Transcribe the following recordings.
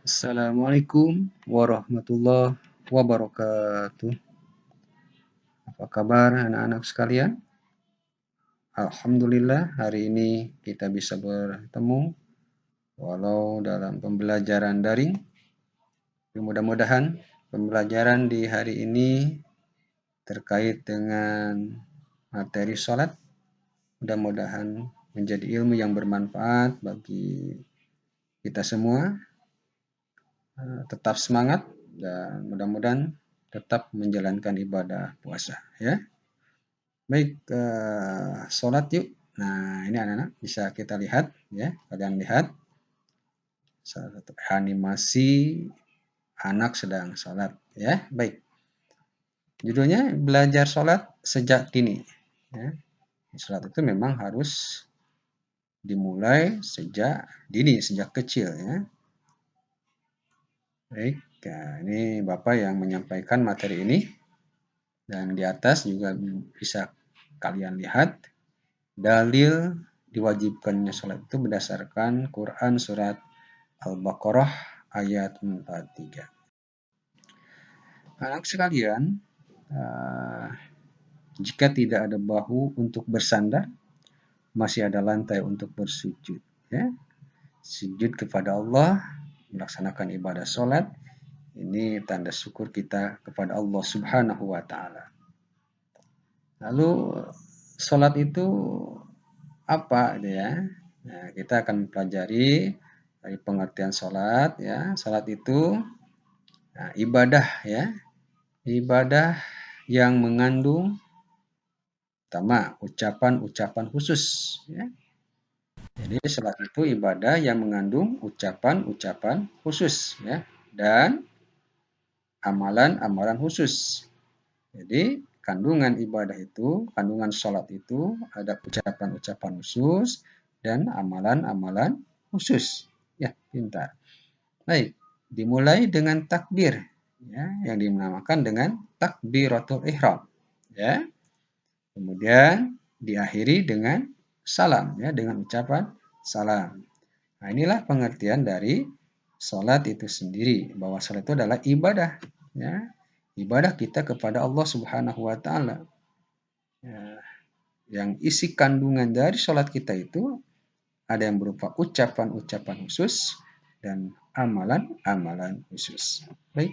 Assalamualaikum warahmatullahi wabarakatuh. Apa kabar anak-anak sekalian? Alhamdulillah hari ini kita bisa bertemu walau dalam pembelajaran daring. Mudah-mudahan pembelajaran di hari ini terkait dengan materi sholat. Mudah-mudahan menjadi ilmu yang bermanfaat bagi kita semua. Tetap semangat dan mudah-mudahan tetap menjalankan ibadah puasa ya. Baik, sholat yuk. Nah, ini anak-anak bisa kita lihat ya. Kalian lihat salah satu animasi anak sedang sholat ya. Baik. Judulnya belajar sholat sejak dini. Ya. Sholat itu memang harus dimulai sejak dini, sejak kecil ya. Baik, nah, ini Bapak yang menyampaikan materi ini. Dan di atas juga bisa kalian lihat dalil diwajibkannya sholat itu berdasarkan Quran surat Al-Baqarah ayat 43. Anak sekalian, jika tidak ada bahu untuk bersandar, masih ada lantai untuk bersujud. Ya. Sujud kepada Allah, melaksanakan ibadah sholat, ini tanda syukur kita kepada Allah Subhanahu wa Ta'ala. Lalu sholat itu apa ya? Nah, kita akan mempelajari dari pengertian sholat ya. Sholat itu ibadah ya. Ibadah yang mengandung pertama ucapan-ucapan khusus ya. Jadi sholat itu ibadah yang mengandung ucapan-ucapan khusus ya dan amalan-amalan khusus. Jadi kandungan ibadah itu, kandungan sholat itu ada ucapan-ucapan khusus dan amalan-amalan khusus. Ya, pintar. Baik, dimulai dengan takbir ya, yang dinamakan dengan takbiratul ihram ya. Kemudian diakhiri dengan salam ya, dengan ucapan salam. Nah, inilah pengertian dari sholat itu sendiri, bahwa sholat itu adalah ibadah ya. Ibadah kita kepada Allah Subhanahu wa Ta'ala. Ya, yang isi kandungan dari sholat kita itu ada yang berupa ucapan-ucapan khusus dan amalan-amalan khusus. Baik.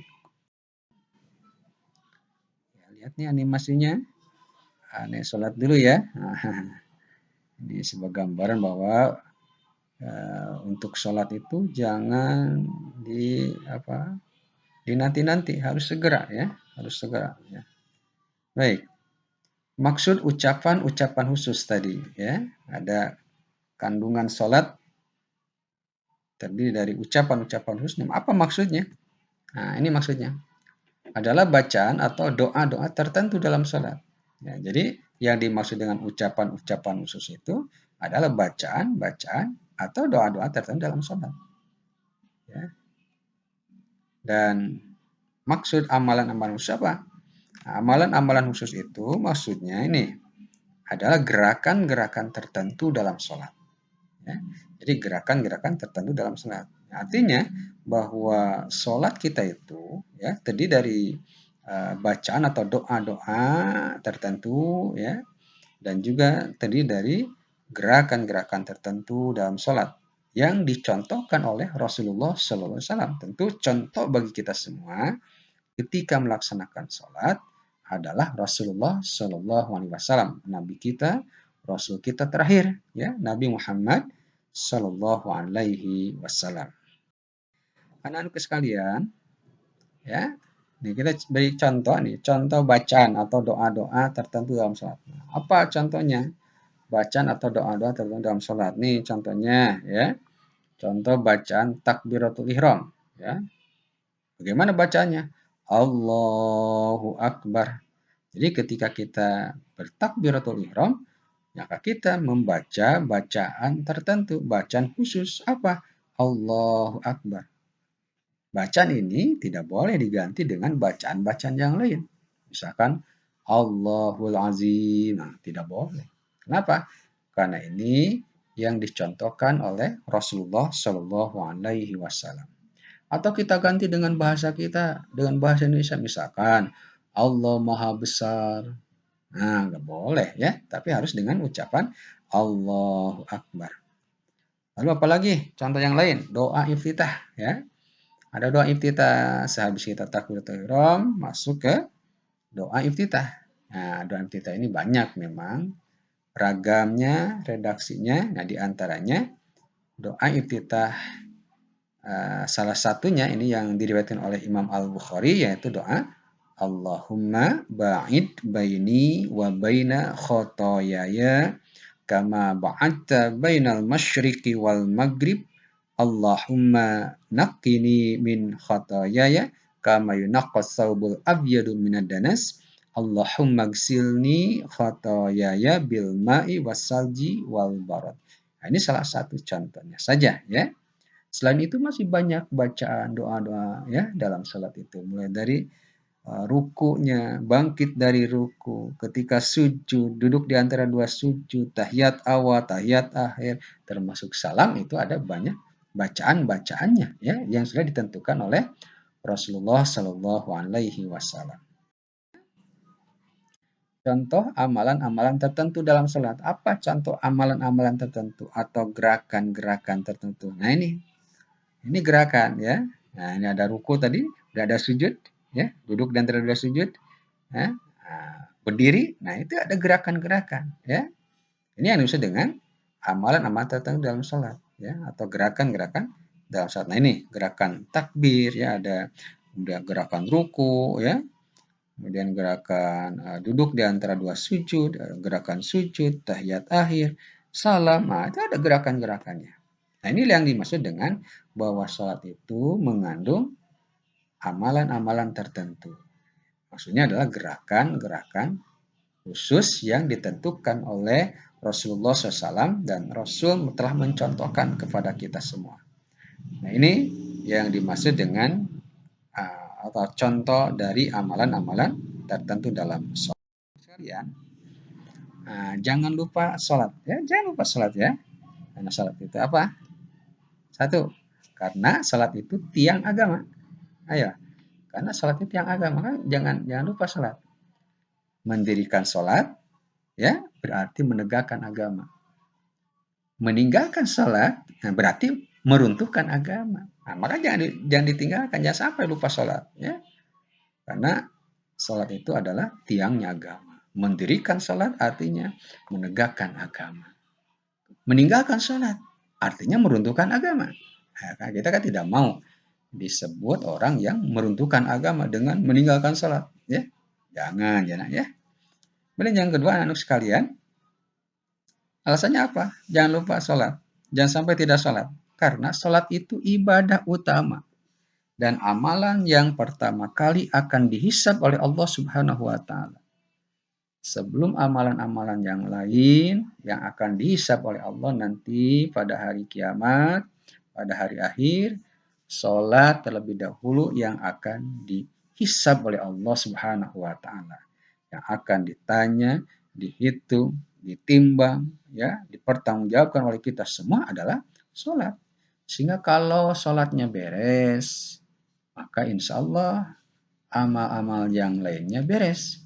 Ya, lihat nih animasinya. Ini sholat dulu ya. Ini sebuah gambaran bahwa untuk sholat itu jangan dinanti-nanti, harus segera ya, harus segera ya. Baik. Maksud ucapan-ucapan khusus tadi ya, ada kandungan sholat terdiri dari ucapan-ucapan khusus. Apa maksudnya? Nah, ini maksudnya adalah bacaan atau doa-doa tertentu dalam sholat. Ya, jadi yang dimaksud dengan ucapan-ucapan khusus itu adalah bacaan-bacaan atau doa-doa tertentu dalam sholat. Ya. Dan maksud amalan-amalan khusus apa? Amalan-amalan khusus itu maksudnya ini adalah gerakan-gerakan tertentu dalam sholat. Ya. Jadi gerakan-gerakan tertentu dalam sholat. Artinya bahwa sholat kita itu ya terdiri dari bacaan atau doa-doa tertentu ya, dan juga terdiri dari gerakan-gerakan tertentu dalam sholat yang dicontohkan oleh Rasulullah SAW. Tentu contoh bagi kita semua ketika melaksanakan sholat adalah Rasulullah SAW, Nabi kita, Rasul kita terakhir, ya, Nabi Muhammad SAW. Anak-anak sekalian, ya, nih kita beri contoh nih, contoh bacaan atau doa-doa tertentu dalam sholat. Apa contohnya? Bacaan atau doa-doa tertentu dalam sholat. Nih contohnya, ya, contoh bacaan takbiratul ihram, ya. Bagaimana bacanya? Allahu Akbar. Jadi ketika kita bertakbiratul ihram, maka kita membaca bacaan tertentu, bacaan khusus. Apa? Allahu Akbar. Bacaan ini tidak boleh diganti dengan bacaan-bacaan yang lain. Misalkan Allahul Azim. Nah, tidak boleh. Kenapa? Karena ini yang dicontohkan oleh Rasulullah Shallallahu Alaihi Wasallam. Atau kita ganti dengan bahasa kita, dengan bahasa Indonesia misalkan Allah Maha Besar. Nah, nggak boleh ya, tapi harus dengan ucapan Allahu Akbar. Lalu apalagi contoh yang lain, doa iftitah ya. Ada doa iftitah sehabis kita takbiratul ihram masuk ke doa iftitah. Nah, doa iftitah ini banyak memang ragamnya, redaksinya. Nah, di antaranya doa iftitah salah satunya ini yang diriwayatkan oleh Imam Al-Bukhari yaitu doa Allahumma ba'id baini wa baina khotoyaya kama ba'adta bainal masyriqi wal maghrib Allahumma naqqini min khotoyaya kama yunaqqas saubul abyadu minad danas Allahumma gsilni khotoyaya bil ma'i wassalji wal barad. Nah, ini salah satu contohnya saja ya. Selain itu masih banyak bacaan doa-doa ya dalam salat itu mulai dari rukunya, bangkit dari ruku, ketika sujud, duduk di antara dua sujud, tahiyat awal, tahiyat akhir, termasuk salam itu ada banyak bacaan-bacaannya ya yang sudah ditentukan oleh Rasulullah Shallallahu Alaihi Wasallam. Contoh amalan-amalan tertentu dalam salat. Apa contoh amalan-amalan tertentu atau gerakan-gerakan tertentu? Nah ini gerakan ya. Nah ini ada ruku tadi, udah ada sujud ya, duduk di antara dua sujud. Ya. Nah, berdiri, nah itu ada gerakan-gerakan ya. Ini yang dimaksud dengan amalan-amalan tertentu dalam sholat ya atau gerakan-gerakan dalam sholat. Nah ini gerakan takbir ya ada gerakan ruku ya, kemudian gerakan duduk di antara dua sujud, gerakan sujud, tahiyat akhir, salam. Nah itu ada gerakan-gerakannya. Nah ini yang dimaksud dengan bahwa sholat itu mengandung amalan-amalan tertentu. Maksudnya adalah gerakan-gerakan khusus yang ditentukan oleh Rasulullah SAW dan Rasul telah mencontohkan kepada kita semua. Nah ini yang dimaksud dengan atau contoh dari amalan-amalan tertentu dalam sholat. Sekalian, jangan lupa sholat ya, jangan lupa sholat ya. Karena sholat itu apa? Satu, karena sholat itu tiang agama. Ayo, karena sholat itu tiang agama kan jangan lupa sholat. Mendirikan sholat ya berarti menegakkan agama. Meninggalkan sholat nah berarti meruntuhkan agama. Nah, maka jangan ditinggalkan, jangan sampai lupa sholat ya. Karena sholat itu adalah tiangnya agama. Mendirikan sholat artinya menegakkan agama. Meninggalkan sholat artinya meruntuhkan agama. Nah, kita kan tidak mau disebut orang yang meruntuhkan agama dengan meninggalkan sholat ya. Jangan ya. Kemudian yang kedua anak-anak sekalian, alasannya apa? Jangan lupa sholat. Jangan sampai tidak sholat. Karena sholat itu ibadah utama. Dan amalan yang pertama kali akan dihisab oleh Allah Subhanahu wa Ta'ala. Sebelum amalan-amalan yang lain yang akan dihisab oleh Allah nanti pada hari kiamat, pada hari akhir, sholat terlebih dahulu yang akan dihisab oleh Allah Subhanahu wa Ta'ala. Yang akan ditanya, dihitung, ditimbang, ya, dipertanggungjawabkan oleh kita semua adalah sholat. Sehingga kalau sholatnya beres, maka insya Allah amal-amal yang lainnya beres.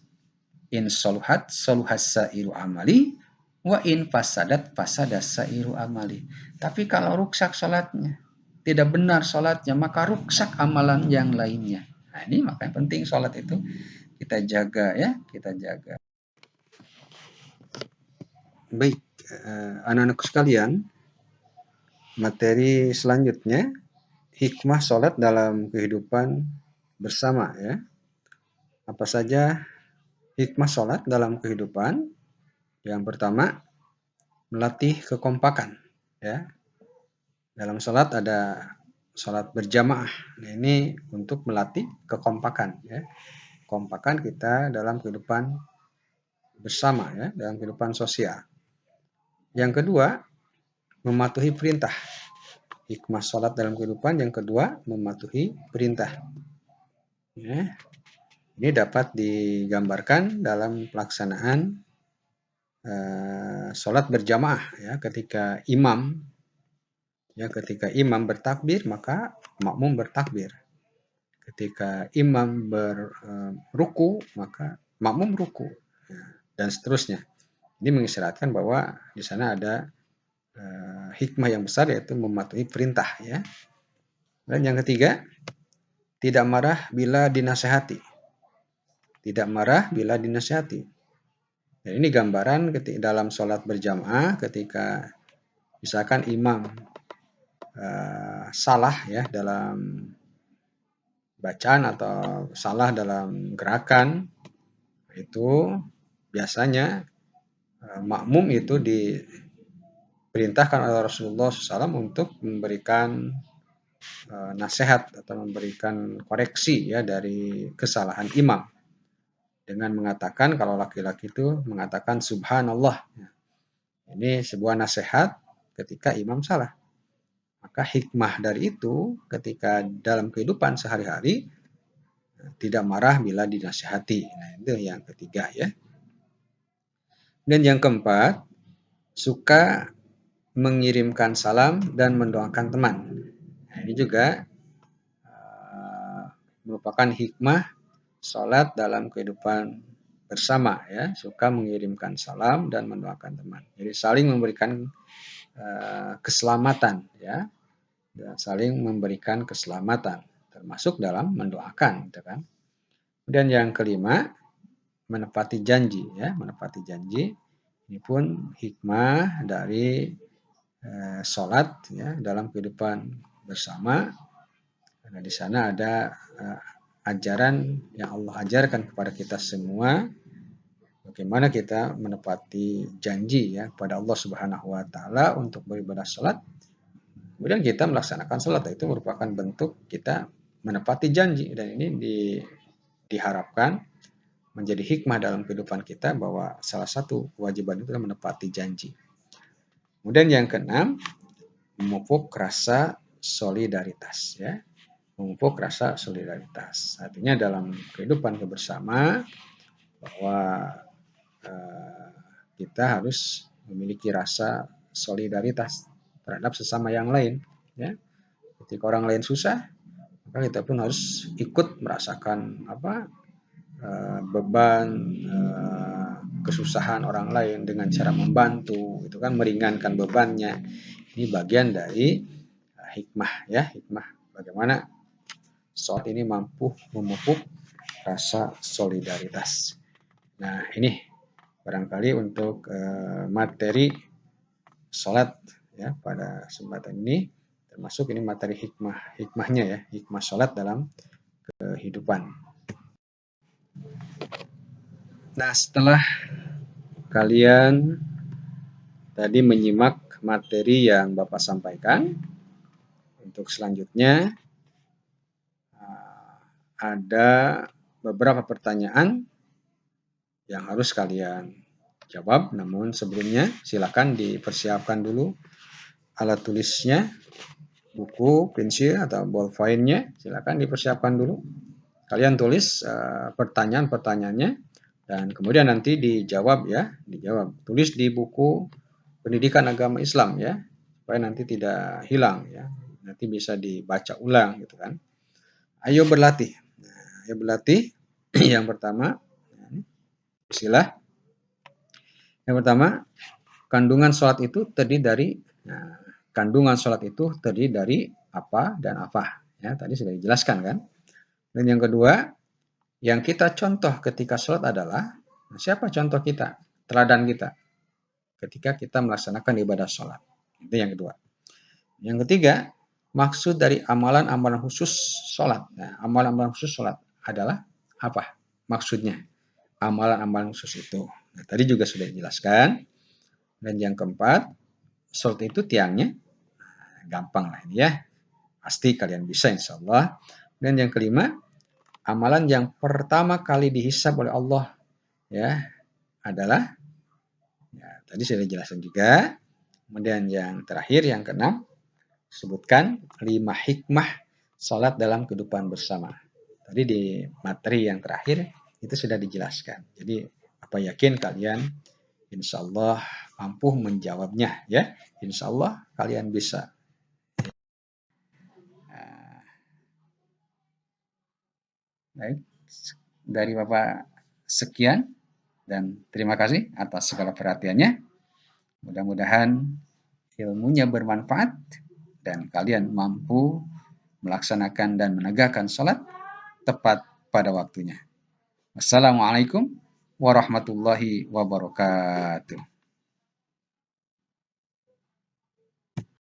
In soluhat soluhas sairu amali, wa in fasadat fasadas sairu amali. Tapi kalau rusak sholatnya, tidak benar sholatnya, maka rusak amalan yang lainnya. Nah ini makanya penting sholat itu kita jaga ya, kita jaga. Baik, anak-anak sekalian, materi selanjutnya hikmah sholat dalam kehidupan bersama ya. Apa saja hikmah sholat dalam kehidupan? Yang pertama, melatih kekompakan ya. Dalam sholat ada sholat berjamaah. Nah, ini untuk melatih kekompakan ya. Kompakan kita dalam kehidupan bersama ya, dalam kehidupan sosial. Yang kedua, mematuhi perintah. Hikmah sholat dalam kehidupan yang kedua, mematuhi perintah. Ya. Ini dapat digambarkan dalam pelaksanaan sholat berjamaah ya, ketika imam Ya, ketika imam bertakbir, maka makmum bertakbir. Ketika imam berruku, maka makmum ruku. Dan seterusnya. Ini mengisyaratkan bahwa di sana ada hikmah yang besar, yaitu mematuhi perintah, ya. Dan yang ketiga, tidak marah bila dinasehati. Tidak marah bila dinasehati. Dan ini gambaran ketika dalam sholat berjamaah, ketika misalkan imam salah ya dalam bacaan atau salah dalam gerakan, itu biasanya makmum itu diperintahkan oleh Rasulullah SAW untuk memberikan nasihat atau memberikan koreksi ya dari kesalahan imam, dengan mengatakan, kalau laki-laki itu mengatakan subhanallah. Ini sebuah nasihat ketika imam salah. Maka hikmah dari itu ketika dalam kehidupan sehari-hari tidak marah bila dinasihati. Nah, itu yang ketiga ya. Dan yang keempat, suka mengirimkan salam dan mendoakan teman. Nah, ini juga merupakan hikmah sholat dalam kehidupan bersama ya, suka mengirimkan salam dan mendoakan teman. Jadi saling memberikan keselamatan ya, dan saling memberikan keselamatan, termasuk dalam mendoakan, gitu kan. Dan yang kelima, menepati janji ya, menepati janji. Ini pun hikmah dari sholat ya dalam kehidupan bersama. Karena di sana ada ajaran yang Allah ajarkan kepada kita semua, bagaimana kita menepati janji ya kepada Allah Subhanahu wa taala untuk beribadah salat. Kemudian kita melaksanakan salat, itu merupakan bentuk kita menepati janji, dan ini diharapkan menjadi hikmah dalam kehidupan kita, bahwa salah satu kewajiban itu menepati janji. Kemudian yang keenam, memupuk rasa solidaritas ya. Memupuk rasa solidaritas. Artinya dalam kehidupan kebersamaan bahwa kita harus memiliki rasa solidaritas terhadap sesama yang lain ya. Ketika orang lain susah, maka kita pun harus ikut merasakan beban kesusahan orang lain dengan cara membantu, itu kan meringankan bebannya. Ini bagian dari hikmah ya, hikmah bagaimana sholat ini mampu memupuk rasa solidaritas. Nah, ini barangkali untuk materi sholat ya pada kesempatan ini, termasuk ini materi hikmahnya ya, hikmah sholat dalam kehidupan. Nah, setelah kalian tadi menyimak materi yang Bapak sampaikan, untuk selanjutnya ada beberapa pertanyaan yang harus kalian jawab. Namun sebelumnya silakan dipersiapkan dulu alat tulisnya, buku, pensil atau ballpoint-nya, silakan dipersiapkan dulu. Kalian tulis pertanyaan-pertanyaannya dan kemudian nanti dijawab ya, dijawab. Tulis di buku Pendidikan Agama Islam ya, supaya nanti tidak hilang ya. Nanti bisa dibaca ulang gitu kan. Ayo berlatih. Nah, ayo berlatih. Yang pertama, bismillah. Yang pertama, kandungan sholat itu terdiri dari kandungan sholat itu terdiri dari apa dan apa. Ya, tadi sudah dijelaskan kan. Dan yang kedua, yang kita contoh ketika sholat adalah, siapa contoh kita, teladan kita ketika kita melaksanakan ibadah sholat. Itu yang kedua. Yang ketiga, maksud dari amalan-amalan khusus sholat. Nah, amalan-amalan khusus sholat adalah apa maksudnya? Amalan-amalan khusus itu. Nah, tadi juga sudah dijelaskan. Dan yang keempat, sholat itu tiangnya. Nah, gampang lah ini ya. Pasti kalian bisa insya Allah. Dan yang kelima, amalan yang pertama kali dihisab oleh Allah ya adalah, ya, tadi sudah dijelaskan juga. Kemudian yang terakhir, yang keenam, sebutkan 5 hikmah sholat dalam kehidupan bersama. Tadi di materi yang terakhir itu sudah dijelaskan. Jadi apa yakin kalian insya Allah mampu menjawabnya ya. Insya Allah kalian bisa. Baik, dari Bapak sekian dan terima kasih atas segala perhatiannya. Mudah-mudahan ilmunya bermanfaat dan kalian mampu melaksanakan dan menegakkan sholat tepat pada waktunya. Wassalamualaikum warahmatullahi wabarakatuh.